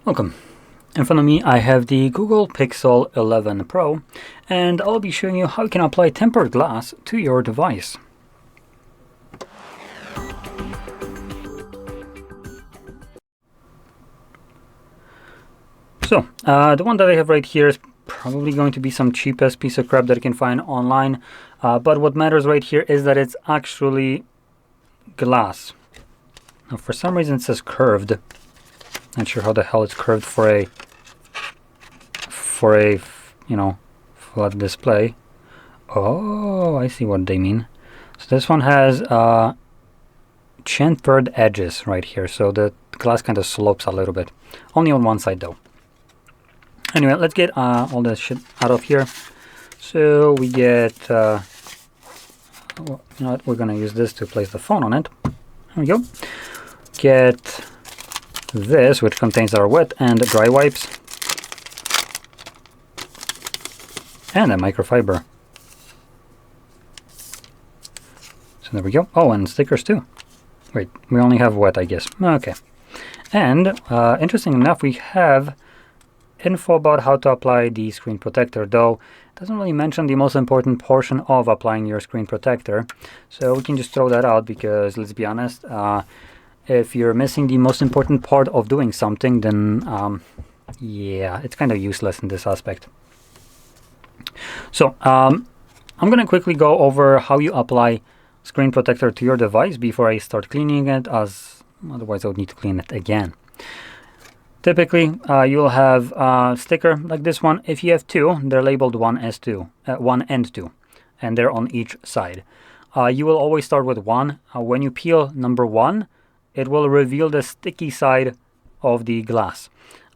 Welcome. In front of me I have the Google Pixel 11 Pro, and I'll be showing you how you can apply tempered glass to your device. So, the one that I have right here is probably going to be some cheapest piece of crap that you can find online, but what matters right here is that it's actually glass. Now, for some reason it says curved. Not sure how the hell it's curved for a flat display. Oh, I see what they mean. So this one has chamfered edges right here, so the glass kind of slopes a little bit. Only on one side though. Anyway, let's get all this shit out of here. So we get, you know what, we're gonna use this to place the phone on it. There we go. Get this, which contains our wet and dry wipes, and a microfiber. So there we go. Oh, and stickers too. Wait, we only have wet, I guess. Okay. And interesting enough, we have info about how to apply the screen protector, though it doesn't really mention the most important portion of applying your screen protector. So we can just throw that out because, let's be honest, if you're missing the most important part of doing something, then yeah, it's kind of useless in this aspect. So I'm going to quickly go over how you apply screen protector to your device before I start cleaning it, as otherwise I would need to clean it again. Typically, you'll have a sticker like this one. If you have two, they're labeled 1 and 2, and they're on each side. You will always start with 1. When you peel number 1, it will reveal the sticky side of the glass.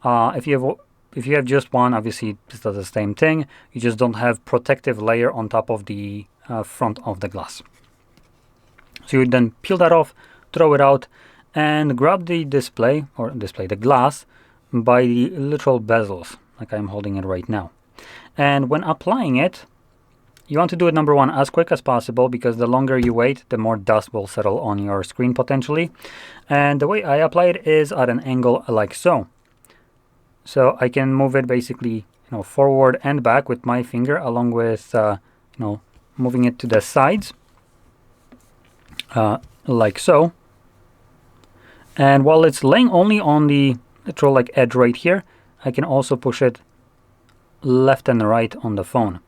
If you have just one, obviously it does the same thing. You just don't have protective layer on top of the front of the glass. So you would then peel that off, throw it out, and grab the the glass by the literal bezels, like I'm holding it right now. And when applying it, you want to do it, number one, as quick as possible, because the longer you wait, the more dust will settle on your screen potentially. And the way I apply it is at an angle like so. So I can move it basically, forward and back with my finger, along with, moving it to the sides, like so. And while it's laying only on the literal edge right here, I can also push it left and right on the phone.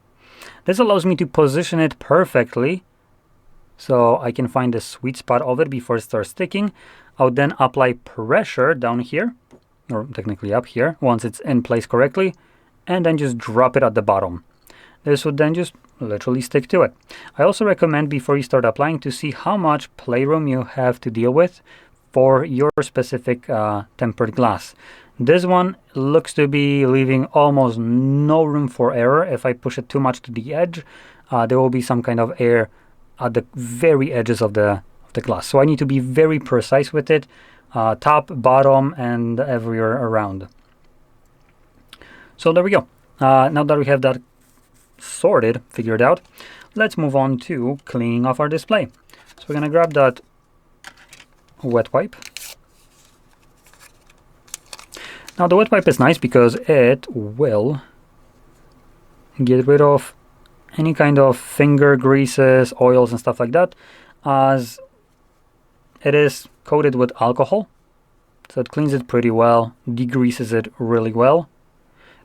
This allows me to position it perfectly, so I can find the sweet spot of it before it starts sticking. I would then apply pressure down here, or technically up here, once it's in place correctly, and then just drop it at the bottom. This would then just literally stick to it. I also recommend, before you start applying, to see how much playroom you have to deal with for your specific tempered glass. This one looks to be leaving almost no room for error. If I push it too much to the edge, there will be some kind of air at the very edges of the glass. So I need to be very precise with it, top, bottom, and everywhere around. So there we go. Now that we have that sorted, figured out, let's move on to cleaning off our display. So we're gonna grab that wet wipe. Now the wet wipe is nice because it will get rid of any kind of finger greases, oils, and stuff like that, as it is coated with alcohol. So it cleans it pretty well, degreases it really well.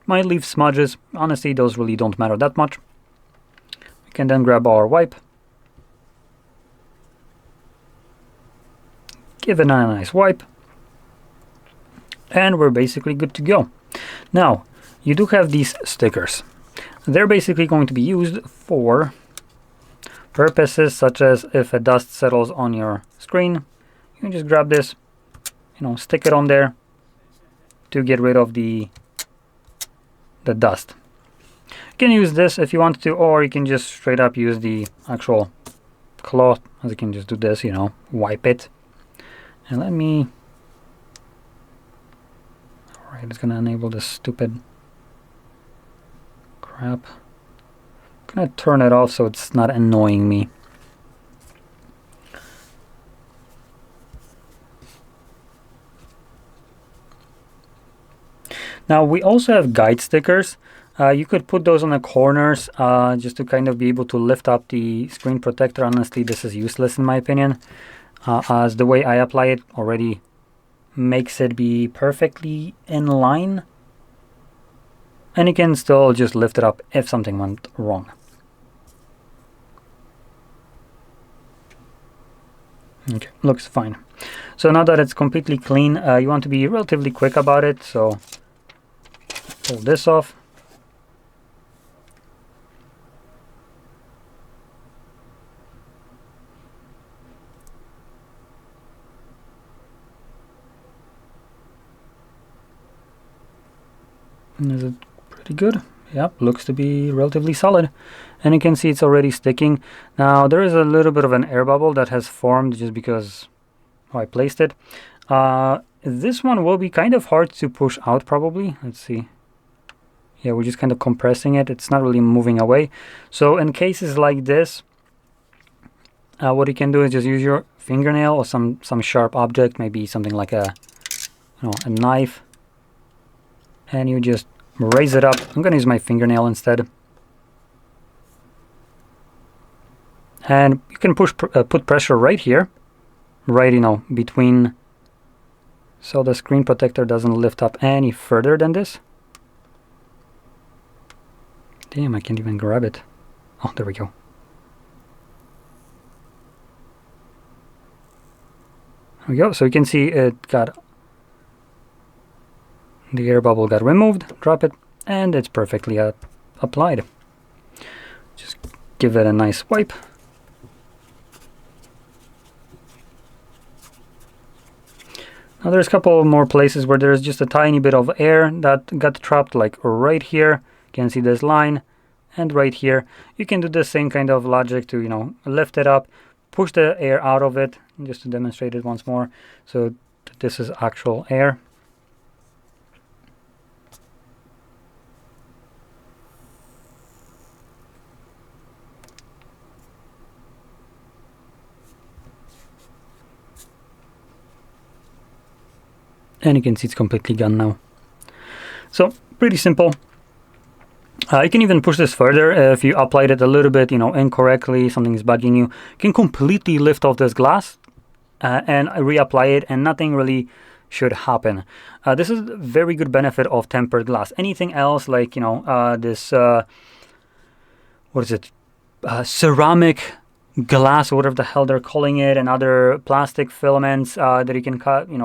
It might leave smudges. Honestly, those really don't matter that much. We can then grab our wipe, give it a nice wipe, and we're basically good to go. Now, you do have these stickers. They're basically going to be used for purposes such as if a dust settles on your screen, you can just grab this, stick it on there to get rid of the dust. You can use this if you want to, or you can just straight up use the actual cloth, as you can just do this, wipe it. And let me... Alright, it's gonna enable this stupid crap. I'm gonna turn it off so it's not annoying me. Now we also have guide stickers. You could put those on the corners just to kind of be able to lift up the screen protector. Honestly, this is useless in my opinion, as the way I apply it already makes it be perfectly in line, and you can still just lift it up if something went wrong. Okay, looks fine. So now that it's completely clean, you want to be relatively quick about it, so pull this off. Is it pretty good? Yep, looks to be relatively solid. And you can see it's already sticking. Now there is a little bit of an air bubble that has formed just because how I placed it. This one will be kind of hard to push out probably. Let's see. Yeah, we're just kind of compressing it. It's not really moving away. So in cases like this, what you can do is just use your fingernail or some sharp object, maybe something like a knife, and you just raise it up. I'm gonna use my fingernail instead, and you can put pressure right here, right between, so the screen protector doesn't lift up any further than this. Damn, I can't even grab it. Oh, there we go. There we go. So you can see it got, the air bubble got removed, drop it, and it's perfectly applied. Just give it a nice wipe. Now there's a couple more places where there's just a tiny bit of air that got trapped, like right here. You can see this line, and right here. You can do the same kind of logic to, lift it up, push the air out of it, just to demonstrate it once more. So this is actual air. And you can see it's completely gone now. So pretty simple. You can even push this further. If you applied it a little bit, incorrectly, something is bugging you, can completely lift off this glass and reapply it, and nothing really should happen. This is a very good benefit of tempered glass. Anything else like this what is it, ceramic glass or whatever the hell they're calling it, and other plastic filaments that you can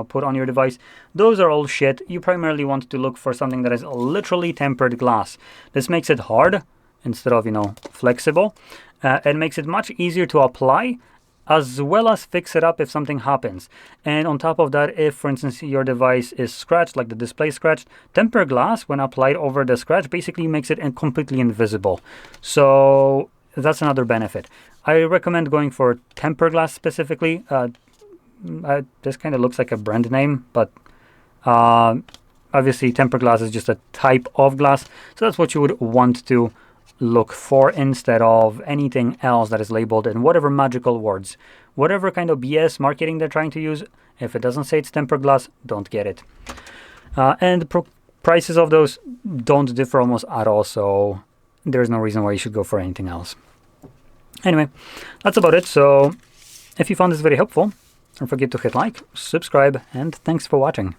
put on your device, those are all shit. You primarily want to look for something that is literally tempered glass. This makes it hard instead of flexible. It makes it much easier to apply, as well as fix it up if something happens. And on top of that, if for instance your device is scratched, like the display scratched, tempered glass when applied over the scratch basically makes it completely invisible. So that's another benefit. I recommend going for tempered glass specifically. This kind of looks like a brand name, but obviously tempered glass is just a type of glass. So that's what you would want to look for instead of anything else that is labeled in whatever magical words. Whatever kind of BS marketing they're trying to use, if it doesn't say it's tempered glass, don't get it. And the prices of those don't differ almost at all, so there's no reason why you should go for anything else. Anyway, that's about it. So if you found this very helpful, don't forget to hit like, subscribe, and thanks for watching.